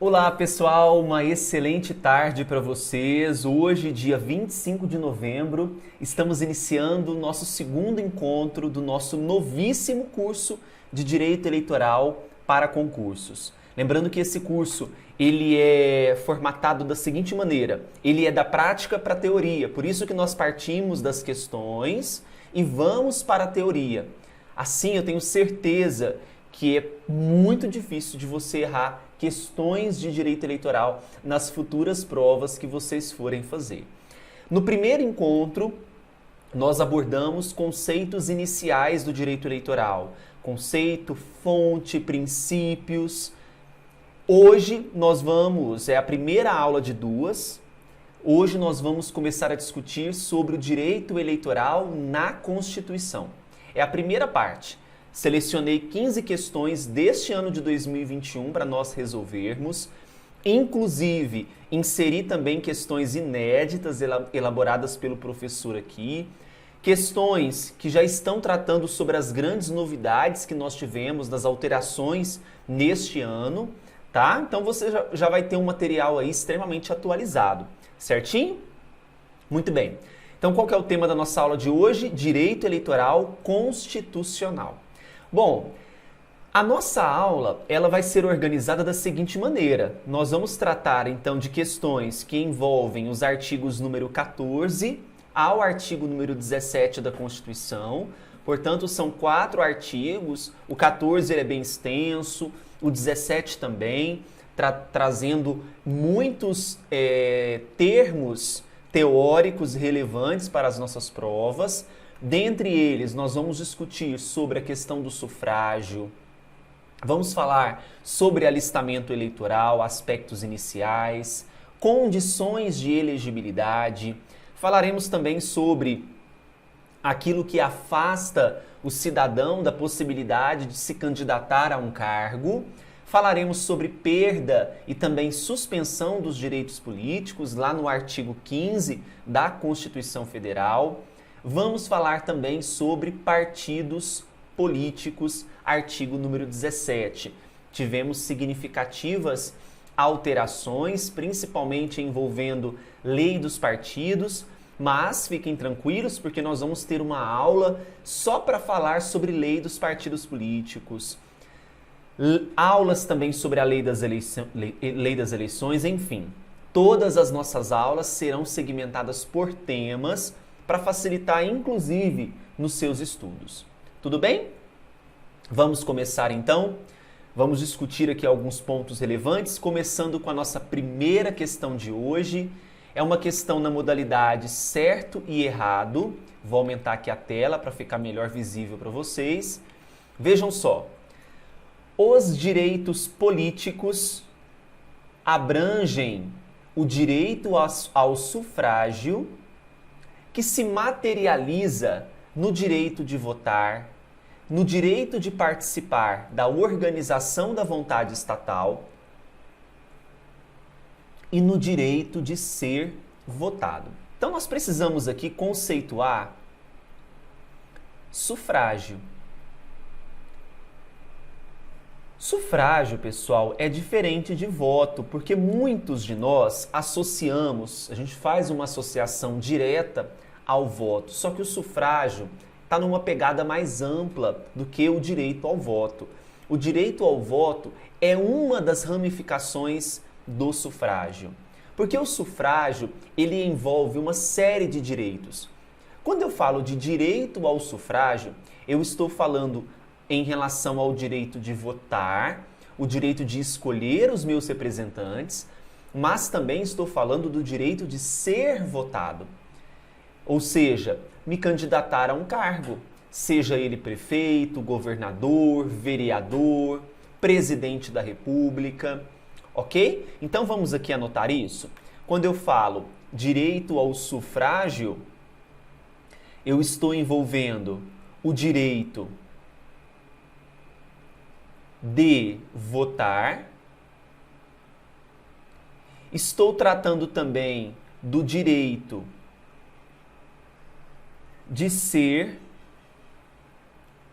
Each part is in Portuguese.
Olá pessoal, uma excelente tarde para vocês. Hoje, dia 25 de novembro, estamos iniciando o nosso segundo encontro do nosso novíssimo curso de Direito Eleitoral para concursos. Lembrando que esse curso ele é formatado da seguinte maneira: ele é da prática para a teoria, por isso que nós partimos das questões e vamos para a teoria. Assim, eu tenho certeza que é muito difícil de você errar questões de direito eleitoral nas futuras provas que vocês forem fazer. No primeiro encontro, nós abordamos conceitos iniciais do direito eleitoral, conceito, fonte, princípios. Hoje é a primeira aula de duas. Hoje nós vamos começar a discutir sobre o direito eleitoral na Constituição. É a primeira parte. Selecionei 15 questões deste ano de 2021 para nós resolvermos. Inclusive, inseri também questões inéditas elaboradas pelo professor aqui. Questões que já estão tratando sobre as grandes novidades que nós tivemos, das alterações neste ano, tá? Então você já vai ter um material aí extremamente atualizado, certinho? Muito bem. Então qual que é o tema da nossa aula de hoje? Direito Eleitoral Constitucional. Bom, a nossa aula ela vai ser organizada da seguinte maneira. Nós vamos tratar então de questões que envolvem os artigos número 14 ao artigo número 17 da Constituição. Portanto, são 4 artigos. O 14 ele é bem extenso, o 17 também, trazendo muitos termos teóricos relevantes para as nossas provas. Dentre eles, nós vamos discutir sobre a questão do sufrágio, vamos falar sobre alistamento eleitoral, aspectos iniciais, condições de elegibilidade, falaremos também sobre aquilo que afasta o cidadão da possibilidade de se candidatar a um cargo, falaremos sobre perda e também suspensão dos direitos políticos, lá no artigo 15 da Constituição Federal. Vamos falar também sobre partidos políticos, artigo número 17. Tivemos significativas alterações, principalmente envolvendo lei dos partidos, mas fiquem tranquilos porque nós vamos ter uma aula só para falar sobre lei dos partidos políticos. Aulas também sobre a lei das eleições, enfim. Todas as nossas aulas serão segmentadas por temas para facilitar, inclusive, nos seus estudos. Tudo bem? Vamos começar então? Vamos discutir aqui alguns pontos relevantes, começando com a nossa primeira questão de hoje. É uma questão na modalidade certo e errado. Vou aumentar aqui a tela para ficar melhor visível para vocês. Vejam só. Os direitos políticos abrangem o direito ao sufrágio, que se materializa no direito de votar, no direito de participar da organização da vontade estatal e no direito de ser votado. Então nós precisamos aqui conceituar sufrágio. Sufrágio, pessoal, é diferente de voto, porque muitos de nós associamos, a gente faz uma associação direta ao voto, só que o sufrágio está numa pegada mais ampla do que o direito ao voto. O direito ao voto é uma das ramificações do sufrágio, porque o sufrágio ele envolve uma série de direitos. Quando eu falo de direito ao sufrágio, eu estou falando em relação ao direito de votar, o direito de escolher os meus representantes, mas também estou falando do direito de ser votado. Ou seja, me candidatar a um cargo, seja ele prefeito, governador, vereador, presidente da República, ok? Então vamos aqui anotar isso. Quando eu falo direito ao sufrágio, eu estou envolvendo o direito de votar. Estou tratando também do direito de ser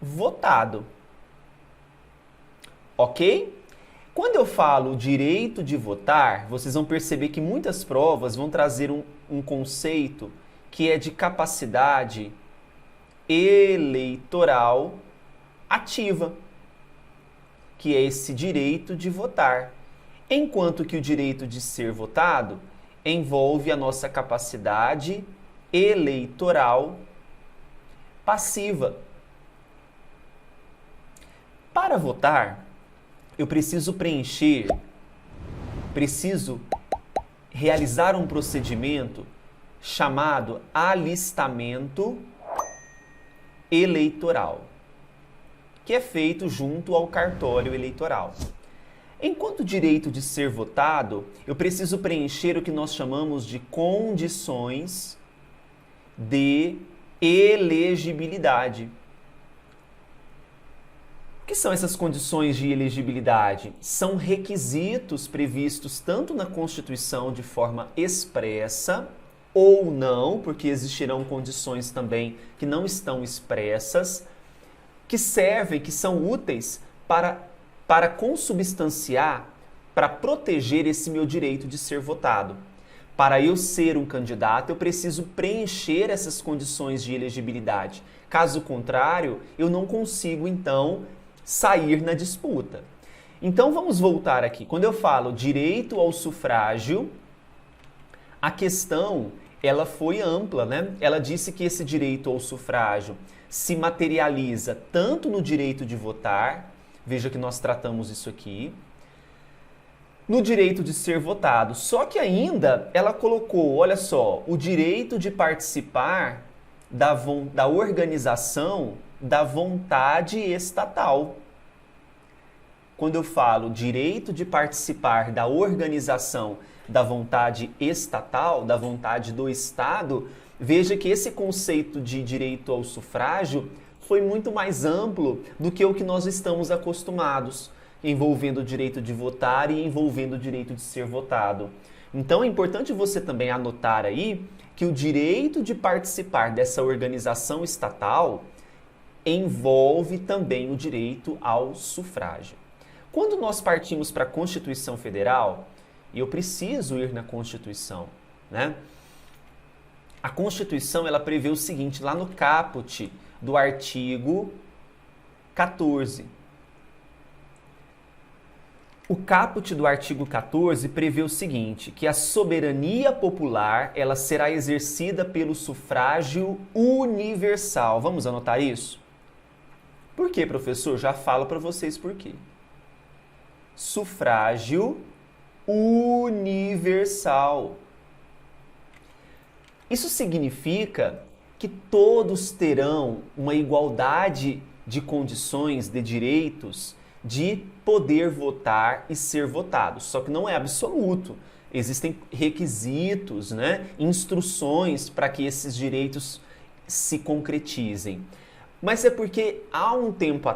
votado. Ok? Quando eu falo direito de votar, vocês vão perceber que muitas provas vão trazer um conceito que é de capacidade eleitoral ativa, que é esse direito de votar. Enquanto que o direito de ser votado envolve a nossa capacidade eleitoral passiva. Para votar, eu preciso realizar um procedimento chamado alistamento eleitoral, que é feito junto ao cartório eleitoral. Enquanto direito de ser votado, eu preciso preencher o que nós chamamos de condições de elegibilidade. O que são essas condições de elegibilidade? São requisitos previstos tanto na Constituição de forma expressa ou não, porque existirão condições também que não estão expressas, que servem, que são úteis para consubstanciar, para proteger esse meu direito de ser votado. Para eu ser um candidato, eu preciso preencher essas condições de elegibilidade. Caso contrário, eu não consigo, então, sair na disputa. Então, vamos voltar aqui. Quando eu falo direito ao sufrágio, a questão, ela foi ampla, né? Ela disse que esse direito ao sufrágio se materializa tanto no direito de votar, veja que nós tratamos isso aqui, no direito de ser votado. Só que ainda ela colocou, olha só, o direito de participar da organização da vontade estatal. Quando eu falo direito de participar da organização da vontade estatal, da vontade do Estado, veja que esse conceito de direito ao sufrágio foi muito mais amplo do que o que nós estamos acostumados, envolvendo o direito de votar e envolvendo o direito de ser votado. Então é importante você também anotar aí que o direito de participar dessa organização estatal envolve também o direito ao sufrágio. Quando nós partimos para a Constituição Federal, e eu preciso ir na Constituição, né? A Constituição, ela prevê o seguinte, lá no caput do artigo 14. O caput do artigo 14 prevê o seguinte, que a soberania popular, ela será exercida pelo sufrágio universal. Vamos anotar isso? Por quê, professor? Já falo para vocês por quê. Sufrágio universal. Isso significa que todos terão uma igualdade de condições, de direitos, de poder votar e ser votados. Só que não é absoluto. Existem requisitos, né? Instruções para que esses direitos se concretizem. Mas é porque há um tempo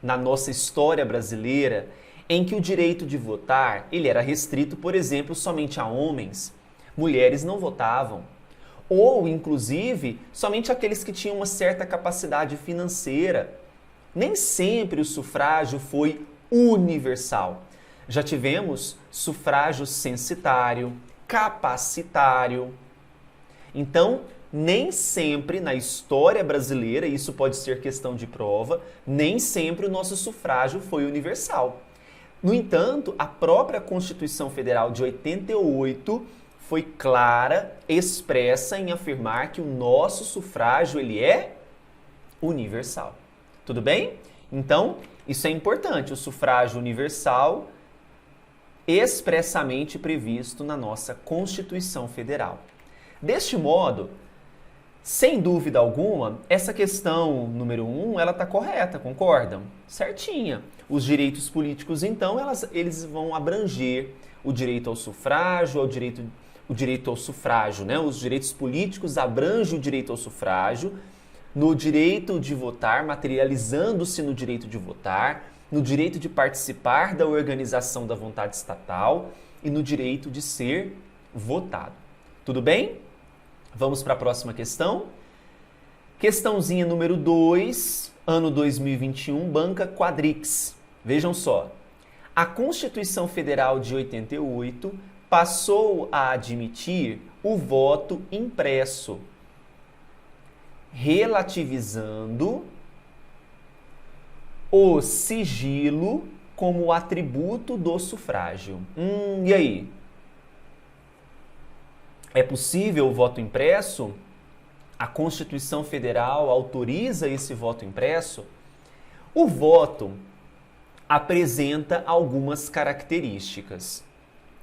na nossa história brasileira, em que o direito de votar ele era restrito, por exemplo, somente a homens. Mulheres não votavam. Ou, inclusive, somente aqueles que tinham uma certa capacidade financeira. Nem sempre o sufrágio foi universal. Já tivemos sufrágio censitário, capacitário. Então, nem sempre na história brasileira, isso pode ser questão de prova, nem sempre o nosso sufrágio foi universal. No entanto, a própria Constituição Federal de 88 foi clara, expressa em afirmar que o nosso sufrágio ele é universal. Tudo bem? Então, isso é importante, o sufrágio universal expressamente previsto na nossa Constituição Federal. Deste modo, sem dúvida alguma, essa questão número 1, ela está correta, concordam? Certinha. Os direitos políticos, então, eles vão abranger o direito ao sufrágio, o direito ao sufrágio, né? Os direitos políticos abrangem o direito ao sufrágio, no direito de votar, materializando-se no direito de votar, no direito de participar da organização da vontade estatal e no direito de ser votado. Tudo bem? Vamos para a próxima questão. Questãozinha número 2, ano 2021, banca Quadrix. Vejam só, a Constituição Federal de 88 passou a admitir o voto impresso, relativizando o sigilo como atributo do sufrágio. E aí? É possível o voto impresso? A Constituição Federal autoriza esse voto impresso? O voto apresenta algumas características.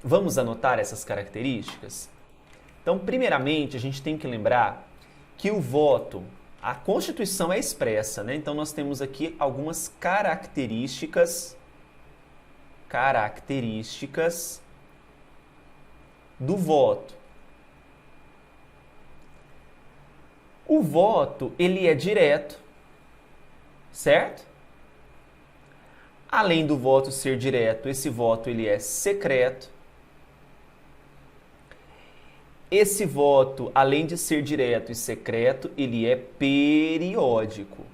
Vamos anotar essas características? Então, primeiramente, a gente tem que lembrar que o voto, a Constituição é expressa, né? Então, nós temos aqui algumas características do voto. O voto, ele é direto, certo? Além do voto ser direto, esse voto ele é secreto. Esse voto, além de ser direto e secreto, ele é periódico.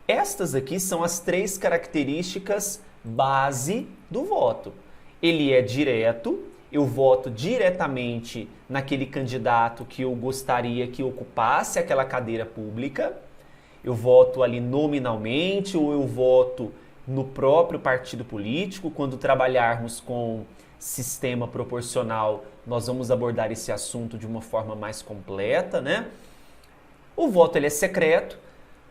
Estas aqui são as 3 características base do voto. Ele é direto, eu voto diretamente naquele candidato que eu gostaria que ocupasse aquela cadeira pública. Eu voto ali nominalmente ou eu voto no próprio partido político. Quando trabalharmos com sistema proporcional, nós vamos abordar esse assunto de uma forma mais completa, né? O voto ele é secreto.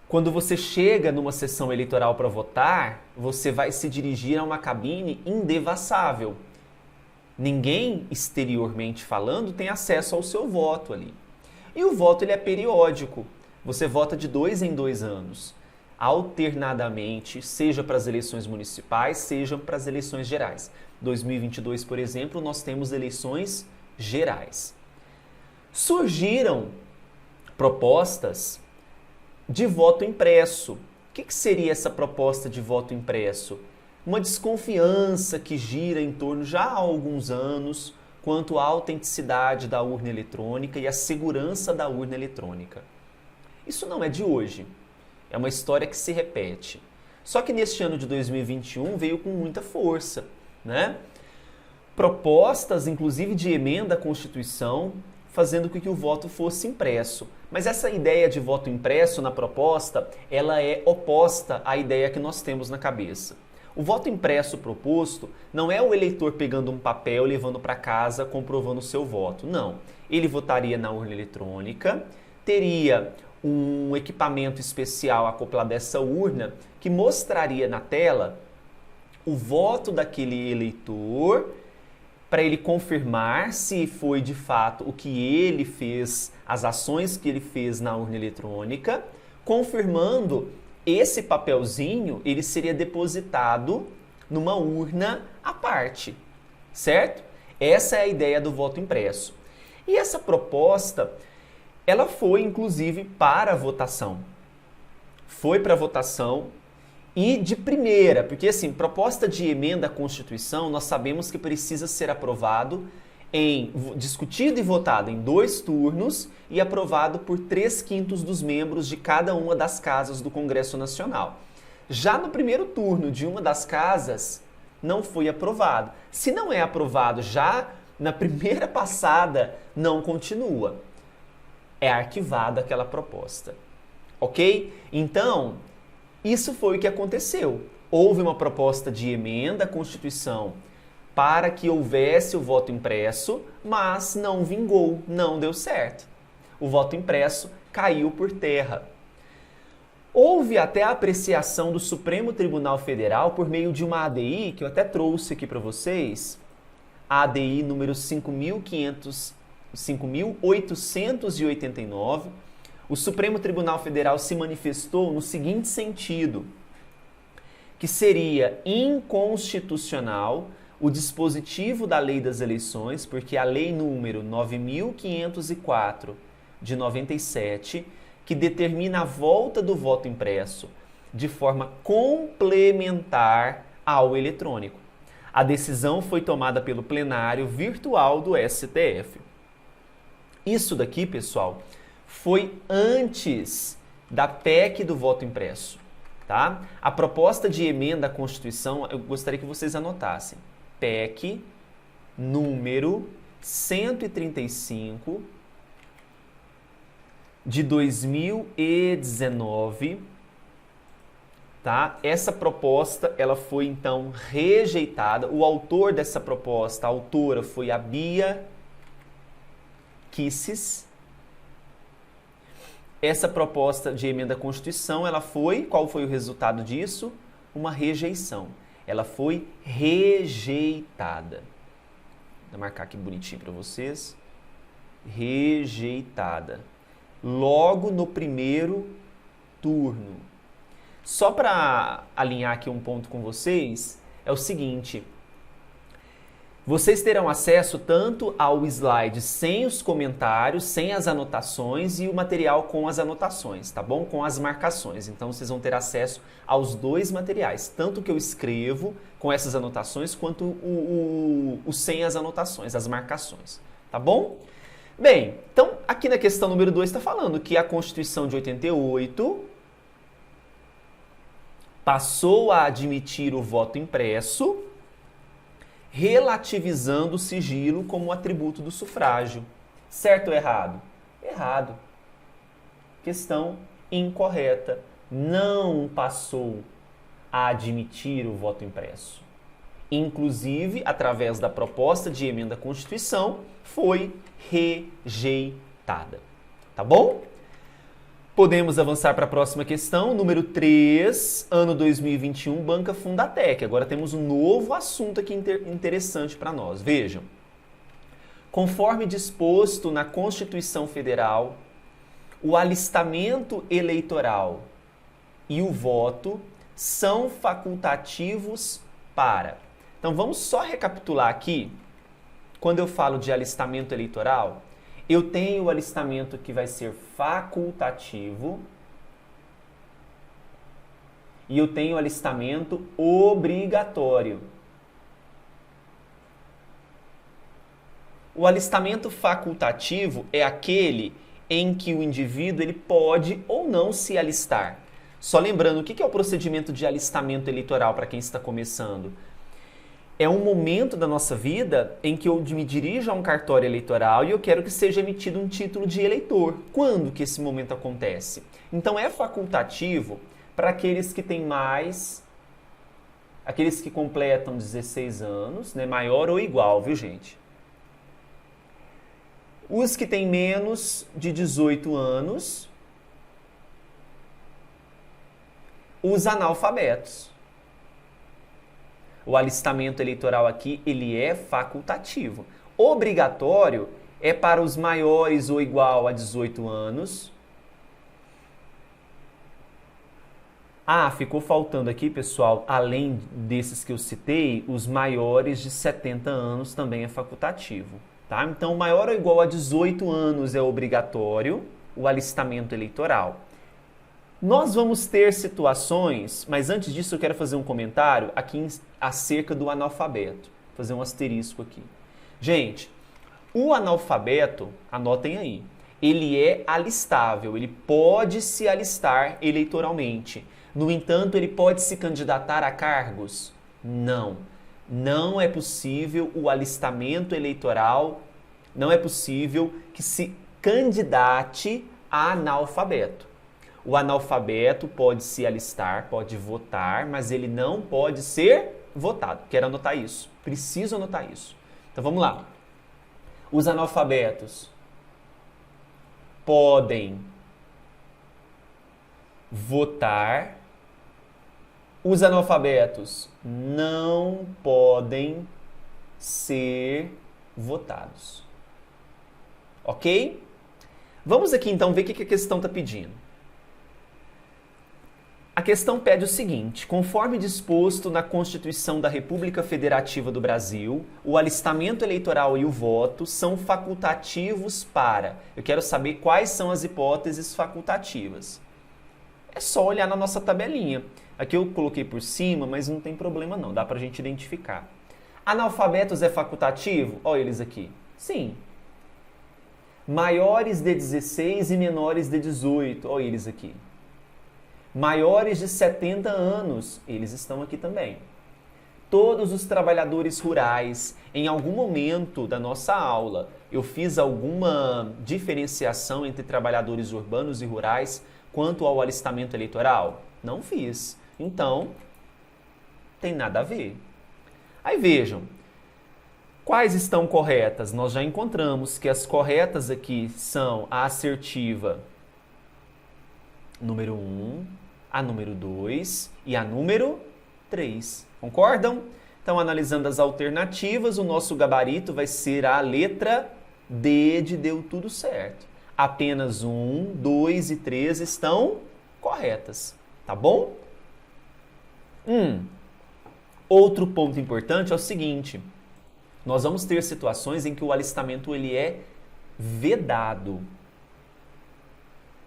Quando você chega numa sessão eleitoral para votar, você vai se dirigir a uma cabine indevassável. Ninguém, exteriormente falando, tem acesso ao seu voto ali. E o voto ele é periódico. Você vota de 2 em 2 anos, alternadamente, seja para as eleições municipais, seja para as eleições gerais. 2022, por exemplo, nós temos eleições gerais. Surgiram propostas de voto impresso. O que seria essa proposta de voto impresso? Uma desconfiança que gira em torno já há alguns anos quanto à autenticidade da urna eletrônica e à segurança da urna eletrônica. Isso não é de hoje, é uma história que se repete. Só que neste ano de 2021 veio com muita força, né? Propostas, inclusive de emenda à Constituição, fazendo com que o voto fosse impresso. Mas essa ideia de voto impresso na proposta, ela é oposta à ideia que nós temos na cabeça. O voto impresso proposto não é o eleitor pegando um papel e levando para casa comprovando o seu voto. Não. Ele votaria na urna eletrônica, teria um equipamento especial acoplado a essa urna que mostraria na tela o voto daquele eleitor para ele confirmar se foi de fato o que ele fez, as ações que ele fez na urna eletrônica, confirmando esse papelzinho, ele seria depositado numa urna à parte, certo? Essa é a ideia do voto impresso. E essa proposta, ela foi inclusive para a votação. Foi para a votação e de primeira, porque assim, proposta de emenda à Constituição, nós sabemos que precisa ser aprovado discutido e votado em 2 turnos e aprovado por 3/5 dos membros de cada uma das casas do Congresso Nacional. Já no primeiro turno de uma das casas, não foi aprovado. Se não é aprovado já na primeira passada, não continua. É arquivada aquela proposta. Ok? Então, isso foi o que aconteceu. Houve uma proposta de emenda à Constituição para que houvesse o voto impresso, mas não vingou, não deu certo. O voto impresso caiu por terra. Houve até a apreciação do Supremo Tribunal Federal por meio de uma ADI, que eu até trouxe aqui para vocês, a ADI número 5.889. O Supremo Tribunal Federal se manifestou no seguinte sentido, que seria inconstitucional o dispositivo da Lei das Eleições, porque a Lei número 9.504 de 97, que determina a volta do voto impresso de forma complementar ao eletrônico. A decisão foi tomada pelo plenário virtual do STF. Isso daqui, pessoal, foi antes da PEC do voto impresso. tá? A proposta de emenda à Constituição, eu gostaria que vocês anotassem. PEC número 135 de 2019, tá? Essa proposta, ela foi então rejeitada. O autor dessa proposta, a autora foi a Bia Kicis. Essa proposta de emenda à Constituição, ela foi, qual foi o resultado disso? Uma rejeição. Ela foi rejeitada. Vou marcar aqui bonitinho para vocês. Rejeitada. Logo no primeiro turno. Só para alinhar aqui um ponto com vocês, é o seguinte: vocês terão acesso tanto ao slide sem os comentários, sem as anotações e o material com as anotações, tá bom? Com as marcações. Então vocês vão ter acesso aos dois materiais, tanto o que eu escrevo com essas anotações, quanto o sem as anotações, as marcações, tá bom? Bem, então aqui na questão número 2 está falando que a Constituição de 88 passou a admitir o voto impresso, relativizando o sigilo como atributo do sufrágio. Certo ou errado? Errado. Questão incorreta. Não passou a admitir o voto impresso. Inclusive, através da proposta de emenda à Constituição, foi rejeitada. Tá bom? Podemos avançar para a próxima questão, número 3, ano 2021, Banca Fundatec. Agora temos um novo assunto aqui interessante para nós. Vejam, conforme disposto na Constituição Federal, o alistamento eleitoral e o voto são facultativos para... Então vamos só recapitular aqui, quando eu falo de alistamento eleitoral, eu tenho o alistamento que vai ser facultativo e eu tenho o alistamento obrigatório. O alistamento facultativo é aquele em que o indivíduo ele pode ou não se alistar. Só lembrando, o que é o procedimento de alistamento eleitoral para quem está começando? É um momento da nossa vida em que eu me dirijo a um cartório eleitoral e eu quero que seja emitido um título de eleitor. Quando que esse momento acontece? Então é facultativo para aqueles que têm mais, aqueles que completam 16 anos, né, maior ou igual, viu gente? Os que têm menos de 18 anos, os analfabetos. O alistamento eleitoral aqui, ele é facultativo. Obrigatório é para os maiores ou igual a 18 anos. Ah, ficou faltando aqui, pessoal, além desses que eu citei, os maiores de 70 anos também é facultativo, tá? Então, maior ou igual a 18 anos é obrigatório o alistamento eleitoral. Nós vamos ter situações, mas antes disso eu quero fazer um comentário aqui acerca do analfabeto. Vou fazer um asterisco aqui. Gente, o analfabeto, anotem aí, ele é alistável, ele pode se alistar eleitoralmente. No entanto, ele pode se candidatar a cargos? Não. Não é possível o alistamento eleitoral, não é possível que se candidate a analfabeto. O analfabeto pode se alistar, pode votar, mas ele não pode ser votado. Quero anotar isso. Preciso anotar isso. Então vamos lá. Os analfabetos podem votar. Os analfabetos não podem ser votados. Ok? Vamos aqui então ver o que a questão está pedindo. A questão pede o seguinte: conforme disposto na Constituição da República Federativa do Brasil, o alistamento eleitoral e o voto são facultativos para... Eu quero saber quais são as hipóteses facultativas. É só olhar na nossa tabelinha. Aqui eu coloquei por cima, mas não tem problema não, dá pra gente identificar. Analfabetos é facultativo? Olha eles aqui. Sim. Maiores de 16 e menores de 18, olha eles aqui. Maiores de 70 anos, eles estão aqui também. Todos os trabalhadores rurais, em algum momento da nossa aula, eu fiz alguma diferenciação entre trabalhadores urbanos e rurais quanto ao alistamento eleitoral? Não fiz. Então, tem nada a ver. Aí vejam, quais estão corretas? Nós já encontramos que as corretas aqui são a assertiva número 1, a número 2 e a número 3. Concordam? Então, analisando as alternativas, o nosso gabarito vai ser a letra D de deu tudo certo. Apenas 1, 2 e 3 estão corretas, tá bom? Outro ponto importante é o seguinte, nós vamos ter situações em que o alistamento ele é vedado.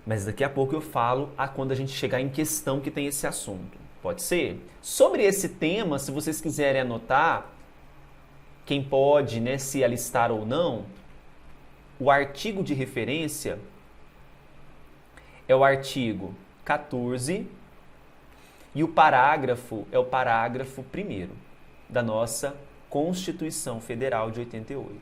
Mas daqui a pouco eu falo quando a gente chegar em questão que tem esse assunto. Pode ser? Sobre esse tema, se vocês quiserem anotar quem pode, né, se alistar ou não, o artigo de referência é o artigo 14 e o parágrafo é o parágrafo 1º da nossa Constituição Federal de 88.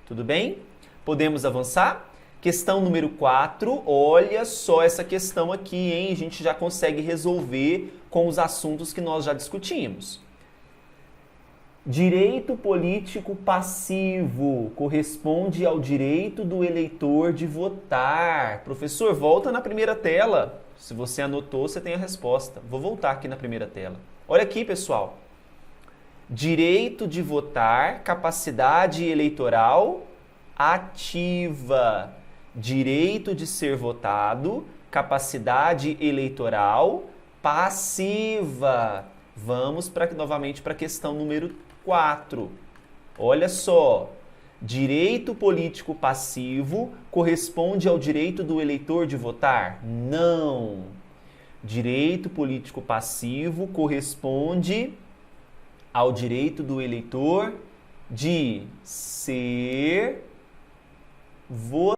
Tudo bem? Podemos avançar? Questão número 4, olha só essa questão aqui, hein? A gente já consegue resolver com os assuntos que nós já discutimos. Direito político passivo corresponde ao direito do eleitor de votar. Professor, volta na primeira tela. Se você anotou, você tem a resposta. Vou voltar aqui na primeira tela. Olha aqui, pessoal. Direito de votar, capacidade eleitoral ativa. Direito de ser votado, capacidade eleitoral passiva. Vamos novamente para a questão número 4. Olha só. Direito político passivo corresponde ao direito do eleitor de votar? Não. Direito político passivo corresponde ao direito do eleitor de ser votado.